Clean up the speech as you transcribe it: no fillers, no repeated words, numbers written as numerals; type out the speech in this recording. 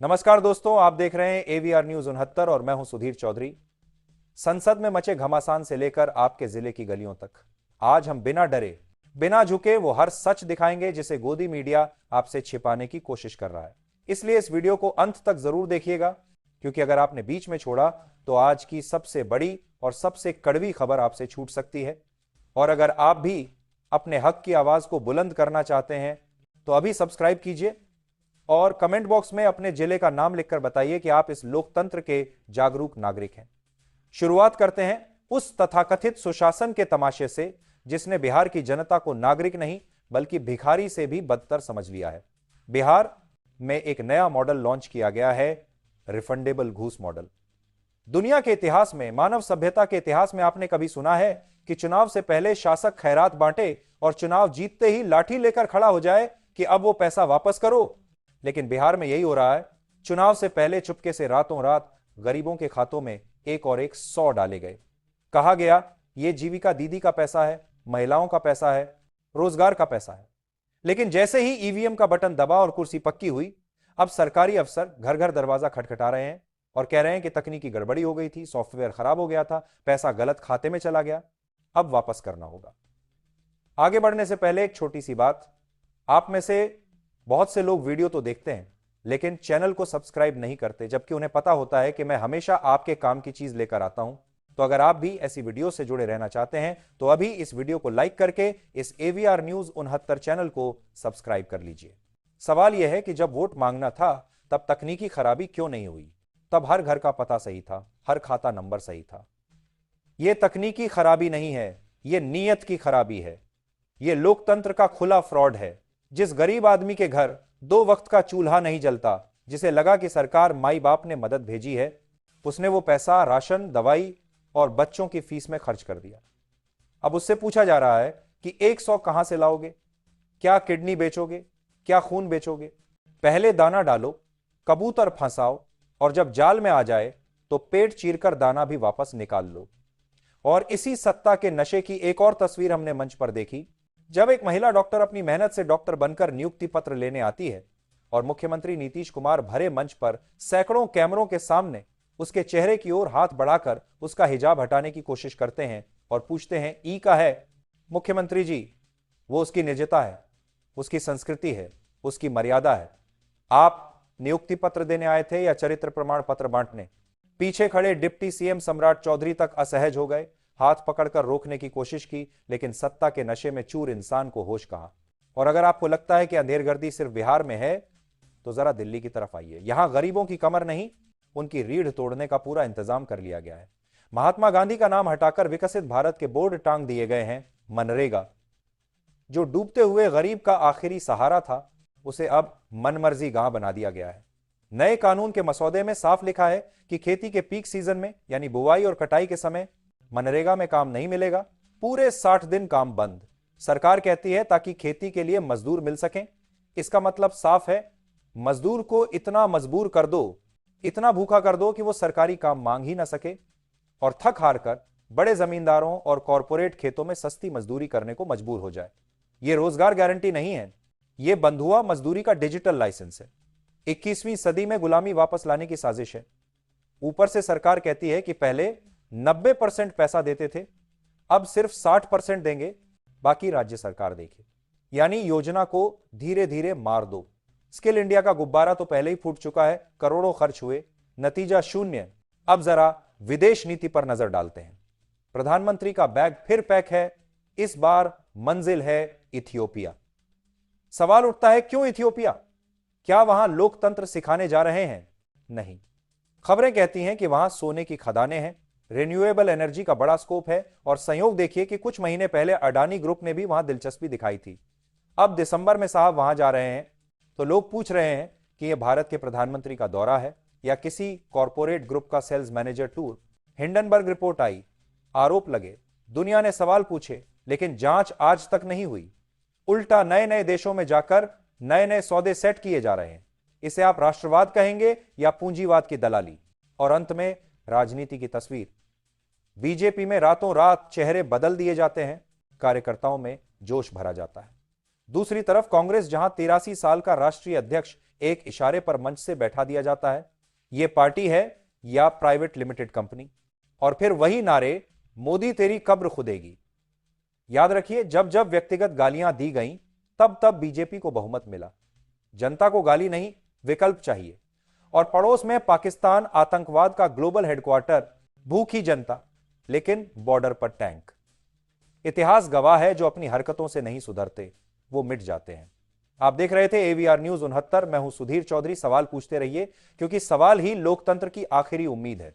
नमस्कार दोस्तों, आप देख रहे हैं एवीआर न्यूज 69 और मैं हूं सुधीर चौधरी। संसद में मचे घमासान से लेकर आपके जिले की गलियों तक आज हम बिना डरे, बिना झुके वो हर सच दिखाएंगे जिसे गोदी मीडिया आपसे छिपाने की कोशिश कर रहा है। इसलिए इस वीडियो को अंत तक जरूर देखिएगा, क्योंकि अगर आपने बीच में छोड़ा तो आज की सबसे बड़ी और सबसे कड़वी खबर आपसे छूट सकती है। और अगर आप भी अपने हक की आवाज को बुलंद करना चाहते हैं तो अभी सब्सक्राइब कीजिए और कमेंट बॉक्स में अपने जिले का नाम लिखकर बताइए कि आप इस लोकतंत्र के जागरूक नागरिक हैं। शुरुआत करते हैं उस तथाकथित सुशासन के तमाशे से जिसने बिहार की जनता को नागरिक नहीं बल्कि भिखारी से भी बदतर समझ लिया है। बिहार में एक नया मॉडल लॉन्च किया गया है, रिफंडेबल घूस मॉडल। दुनिया के इतिहास में, मानव सभ्यता के इतिहास में आपने कभी सुना है कि चुनाव से पहले शासक खैरात बांटे और चुनाव जीतते ही लाठी लेकर खड़ा हो जाए कि अब वो पैसा वापस करो? लेकिन बिहार में यही हो रहा है। चुनाव से पहले चुपके से रातों रात गरीबों के खातों में एक और एक 100 डाले गए। कहा गया ये जीविका दीदी का पैसा है, महिलाओं का पैसा है, रोजगार का पैसा है। लेकिन जैसे ही ईवीएम का बटन दबा और कुर्सी पक्की हुई, अब सरकारी अफसर घर घर दरवाजा खटखटा रहे हैं और कह रहे हैं कि तकनीकी गड़बड़ी हो गई थी, सॉफ्टवेयर खराब हो गया था, पैसा गलत खाते में चला गया, अब वापस करना होगा। आगे बढ़ने से पहले एक छोटी सी बात, आप में से बहुत से लोग वीडियो तो देखते हैं लेकिन चैनल को सब्सक्राइब नहीं करते, जबकि उन्हें पता होता है कि मैं हमेशा आपके काम की चीज लेकर आता हूं। तो अगर आप भी ऐसी वीडियो से जुड़े रहना चाहते हैं तो अभी इस वीडियो को लाइक करके इस एवीआर न्यूज 69 चैनल को सब्सक्राइब कर लीजिए। सवाल यह है कि जब वोट मांगना था तब तकनीकी खराबी क्यों नहीं हुई? तब हर घर का पता सही था, हर खाता नंबर सही था। यह तकनीकी खराबी नहीं है, यह नीयत की खराबी है। यह लोकतंत्र का खुला फ्रॉड है। जिस गरीब आदमी के घर 2 वक्त का चूल्हा नहीं जलता, जिसे लगा कि सरकार माई बाप ने मदद भेजी है, उसने वो पैसा राशन, दवाई और बच्चों की फीस में खर्च कर दिया। अब उससे पूछा जा रहा है कि 100 कहां से लाओगे? क्या किडनी बेचोगे? क्या खून बेचोगे? पहले दाना डालो, कबूतर फंसाओ और जब जाल में आ जाए तो पेट चीरकर दाना भी वापस निकाल लो। और इसी सत्ता के नशे की एक और तस्वीर हमने मंच पर देखी, जब एक महिला डॉक्टर अपनी मेहनत से डॉक्टर बनकर नियुक्ति पत्र लेने आती है और मुख्यमंत्री नीतीश कुमार भरे मंच पर सैकड़ों कैमरों के सामने उसके चेहरे की ओर हाथ बढ़ाकर उसका हिजाब हटाने की कोशिश करते हैं और पूछते हैं ई का है? मुख्यमंत्री जी, वो उसकी निजता है, उसकी संस्कृति है, उसकी मर्यादा है। आप नियुक्ति पत्र देने आए थे या चरित्र प्रमाण पत्र बांटने? पीछे खड़े डिप्टी सीएम सम्राट चौधरी तक असहज हो गए, हाथ पकड़कर रोकने की कोशिश की, लेकिन सत्ता के नशे में चूर इंसान को होश कहां। और अगर आपको लगता है कि अंधेरगर्दी सिर्फ बिहार में है तो जरा दिल्ली की तरफ आइए। यहां गरीबों की कमर नहीं, उनकी रीढ़ तोड़ने का पूरा इंतजाम कर लिया गया है। महात्मा गांधी का नाम हटाकर विकसित भारत के बोर्ड टांग दिए गए हैं। मनरेगा, जो डूबते हुए गरीब का आखिरी सहारा था, उसे अब मनमर्जी गांव बना दिया गया है। नए कानून के मसौदे में साफ लिखा है कि खेती के पीक सीजन में यानी बुवाई और कटाई के समय मनरेगा में काम नहीं मिलेगा। पूरे 60 दिन काम बंद। सरकार कहती है ताकि खेती के लिए मजदूर मिल सकें। इसका मतलब साफ है, मजदूर को इतना मजबूर कर दो, इतना भूखा कर दो कि वो सरकारी काम मांग ही ना सके और थक हार कर बड़े जमींदारों और कॉरपोरेट खेतों में सस्ती मजदूरी करने को मजबूर हो जाए। यह रोजगार गारंटी नहीं है, यह बंधुआ मजदूरी का डिजिटल लाइसेंस है। 21वीं सदी में गुलामी वापस लाने की साजिश है। ऊपर से सरकार कहती है कि पहले 90% पैसा देते थे, अब सिर्फ 60% देंगे, बाकी राज्य सरकार देखे। यानी योजना को धीरे धीरे मार दो। स्किल इंडिया का गुब्बारा तो पहले ही फूट चुका है, करोड़ों खर्च हुए, नतीजा शून्य। अब जरा विदेश नीति पर नजर डालते हैं। प्रधानमंत्री का बैग फिर पैक है, इस बार मंजिल है इथियोपिया। सवाल उठता है, क्यों इथियोपिया? क्या वहां लोकतंत्र सिखाने जा रहे हैं? नहीं। खबरें कहती हैं कि वहां सोने की खदानें हैं, रिन्यूएबल एनर्जी का बड़ा स्कोप है और संयोग देखिए कि कुछ महीने पहले अडानी ग्रुप ने भी वहां दिलचस्पी दिखाई थी। अब दिसंबर में साहब वहां जा रहे हैं तो लोग पूछ रहे हैं कि यह भारत के प्रधानमंत्री का दौरा है या किसी कॉरपोरेट ग्रुप का sales manager tour. Hindenburg report आई, आरोप लगे, दुनिया ने सवाल पूछे, लेकिन जांच आज तक नहीं हुई। उल्टा नए नए देशों में जाकर नए नए सौदे सेट किए जा रहे हैं। इसे आप राष्ट्रवाद कहेंगे या पूंजीवाद की दलाली? और अंत में राजनीति की तस्वीर। बीजेपी में रातों रात चेहरे बदल दिए जाते हैं, कार्यकर्ताओं में जोश भरा जाता है। दूसरी तरफ कांग्रेस जहां 83 साल का राष्ट्रीय अध्यक्ष एक इशारे पर मंच से बैठा दिया जाता है, यह पार्टी है या प्राइवेट लिमिटेड कंपनी। और फिर वही नारे, मोदी तेरी कब्र खुदेगी। याद रखिए, जब जब व्यक्तिगत गालियां दी गईं, तब तब बीजेपी को बहुमत मिला। जनता को गाली नहीं, विकल्प चाहिए। और पड़ोस में पाकिस्तान, आतंकवाद का ग्लोबल हेडक्वार्टर, भूखी जनता, लेकिन बॉर्डर पर टैंक। इतिहास गवाह है, जो अपनी हरकतों से नहीं सुधरते वो मिट जाते हैं। आप देख रहे थे AVR न्यूज़ 69। मैं हूं सुधीर चौधरी। सवाल पूछते रहिए, क्योंकि सवाल ही लोकतंत्र की आखिरी उम्मीद है।